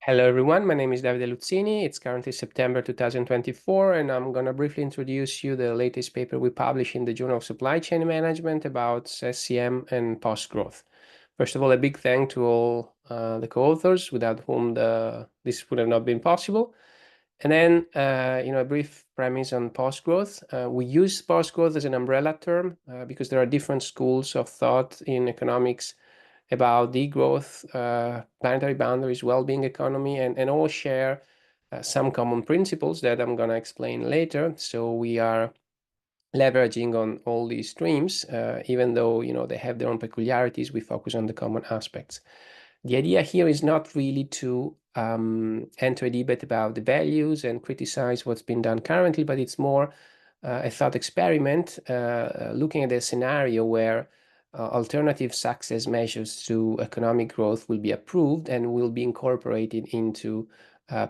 Hello everyone, my name is Davide Luzzini. It's currently September 2024, and I'm going to briefly introduce you the latest paper we published in the Journal of Supply Chain Management about SCM and post-growth. First of all, a big thank to all the co-authors without whom this would have not been possible. And then, a brief premise on post-growth. We use post-growth as an umbrella term because there are different schools of thought in economics about degrowth, planetary boundaries, well-being economy, and all share some common principles that I'm going to explain later. So we are leveraging on all these streams, even though they have their own peculiarities. We focus on the common aspects. The idea here is not really to enter a debate about the values and criticize what's been done currently, but it's more a thought experiment looking at a scenario where alternative success measures to economic growth will be approved and will be incorporated into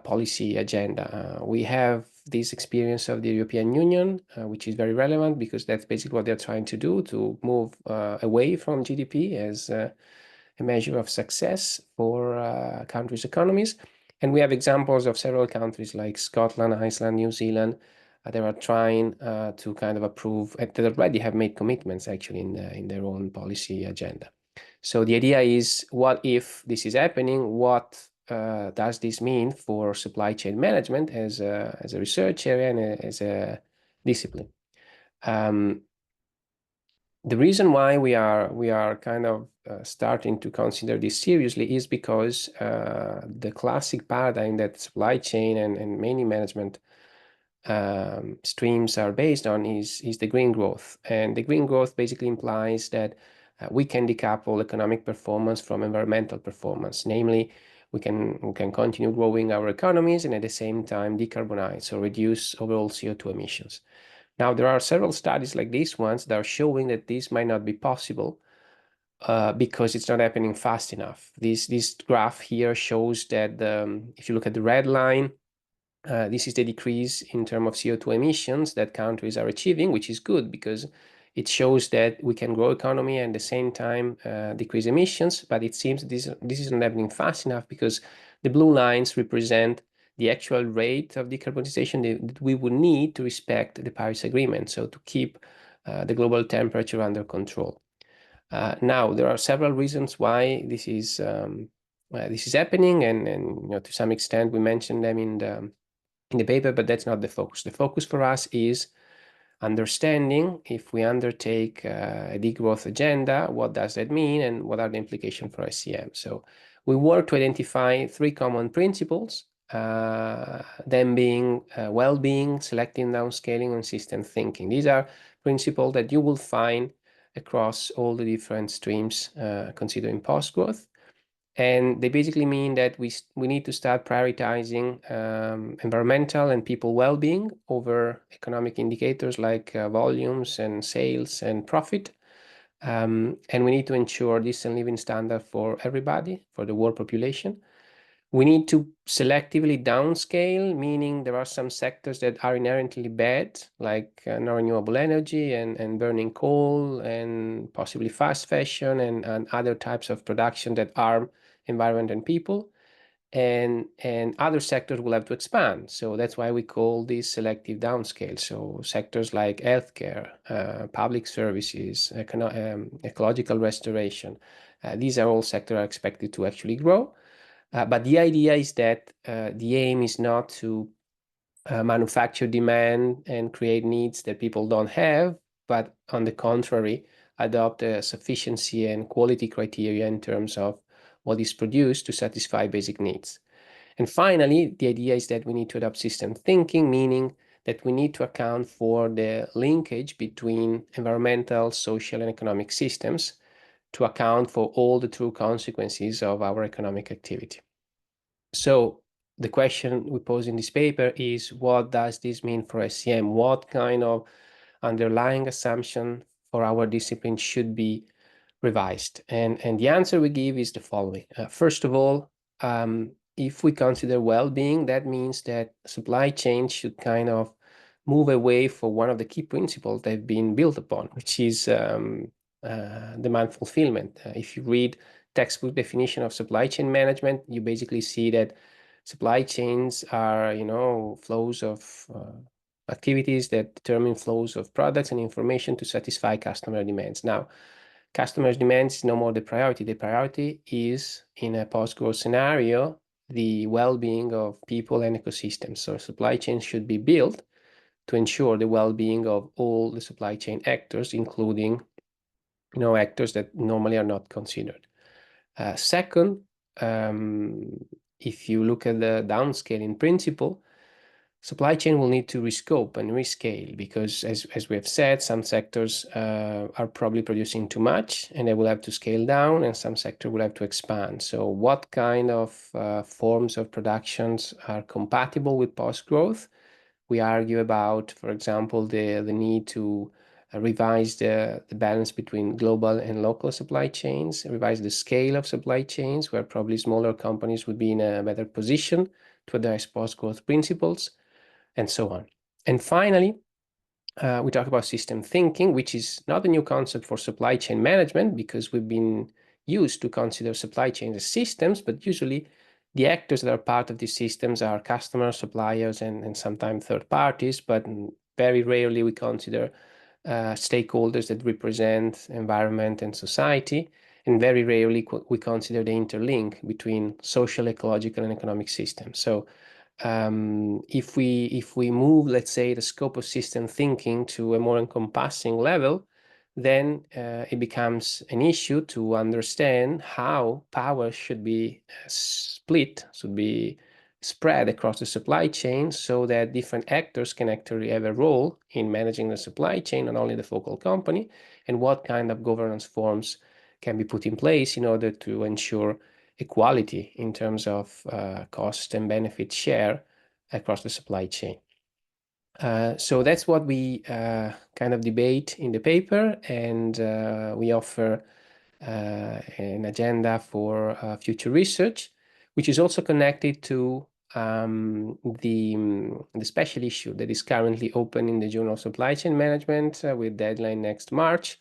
policy agenda. We have this experience of the European Union, which is very relevant because that's basically what they're trying to do, to move away from GDP as a measure of success for countries' economies. And we have examples of several countries like Scotland, Iceland, New Zealand, they are trying to kind of approve, that already have made commitments actually in their own policy agenda. So the idea is, what if this is happening? What does this mean for supply chain management as a research area and as a discipline? The reason why we are kind of starting to consider this seriously is because the classic paradigm that supply chain and mainly management streams are based on is the green growth. And the green growth basically implies that we can decouple economic performance from environmental performance. Namely, we can continue growing our economies and at the same time decarbonize, so reduce overall CO2 emissions. Now, there are several studies like these ones that are showing that this might not be possible because it's not happening fast enough. This graph here shows that if you look at the red line, this is the decrease in terms of CO2 emissions that countries are achieving, which is good because it shows that we can grow economy and at the same time decrease emissions. But it seems this is not happening fast enough because the blue lines represent the actual rate of decarbonization that we would need to respect the Paris Agreement, so to keep the global temperature under control. Now, there are several reasons why this is happening, and to some extent we mentioned them in the paper, but that's not the focus. The focus for us is understanding, if we undertake a degrowth agenda, what does that mean and what are the implications for SCM? So we work to identify three common principles, them being well-being, selective, downscaling, and system thinking. These are principles that you will find across all the different streams considering post-growth. And they basically mean that we need to start prioritizing environmental and people well-being over economic indicators like volumes and sales and profit. And we need to ensure decent living standard for everybody, for the world population. We need to selectively downscale, meaning there are some sectors that are inherently bad, like non-renewable energy and burning coal and possibly fast fashion and other types of production that harm environment and people. And other sectors will have to expand. So that's why we call this selective downscale. So sectors like healthcare, public services, ecological restoration, these are all sectors are expected to actually grow. But the idea is that the aim is not to manufacture demand and create needs that people don't have, but on the contrary, adopt a sufficiency and quality criteria in terms of what is produced to satisfy basic needs. And finally, the idea is that we need to adopt system thinking, meaning that we need to account for the linkage between environmental, social, and economic systems to account for all the true consequences of our economic activity. So the question we pose in this paper is, what does this mean for SCM? What kind of underlying assumption for our discipline should be revised? And the answer we give is the following. First of all, if we consider well-being, that means that supply chains should kind of move away from one of the key principles they've been built upon, which is demand fulfillment. If you read textbook definition of supply chain management, you basically see that supply chains are, flows of activities that determine flows of products and information to satisfy customer demands. Now, customer demands is no more the priority. The priority is, in a post-growth scenario, the well-being of people and ecosystems. So supply chains should be built to ensure the well-being of all the supply chain actors, including actors that normally are not considered. Second, if you look at the downscaling principle, supply chain will need to rescope and rescale because, as we have said, some sectors are probably producing too much and they will have to scale down, and some sector will have to expand. So what kind of forms of productions are compatible with post-growth? We argue about, for example, the need to revise the balance between global and local supply chains, revise the scale of supply chains, where probably smaller companies would be in a better position to address post-growth principles, and so on. And finally, we talk about system thinking, which is not a new concept for supply chain management because we've been used to consider supply chains as systems, but usually the actors that are part of these systems are customers, suppliers, and sometimes third parties, but very rarely we consider stakeholders that represent environment and society, and very rarely we consider the interlink between social, ecological, and economic systems. So if we move, let's say, the scope of system thinking to a more encompassing level, then it becomes an issue to understand how power should be split, should be spread across the supply chain so that different actors can actually have a role in managing the supply chain, not only the focal company, and what kind of governance forms can be put in place in order to ensure equality in terms of cost and benefit share across the supply chain. So that's what we kind of debate in the paper, and we offer an agenda for future research, which is also connected to the special issue that is currently open in the Journal of Supply Chain Management with deadline next March,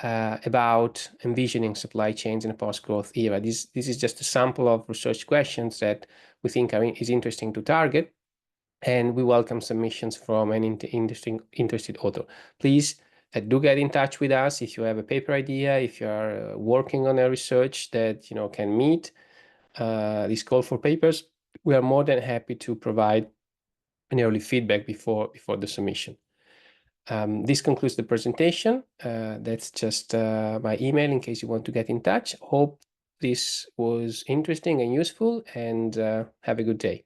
about envisioning supply chains in a post-growth era. This is just a sample of research questions that we think is interesting to target, and we welcome submissions from an interested author. Please do get in touch with us if you have a paper idea, if you are working on a research that can meet this call for papers. We are more than happy to provide an early feedback before the submission. This concludes the presentation. That's just my email in case you want to get in touch. Hope this was interesting and useful, and have a good day.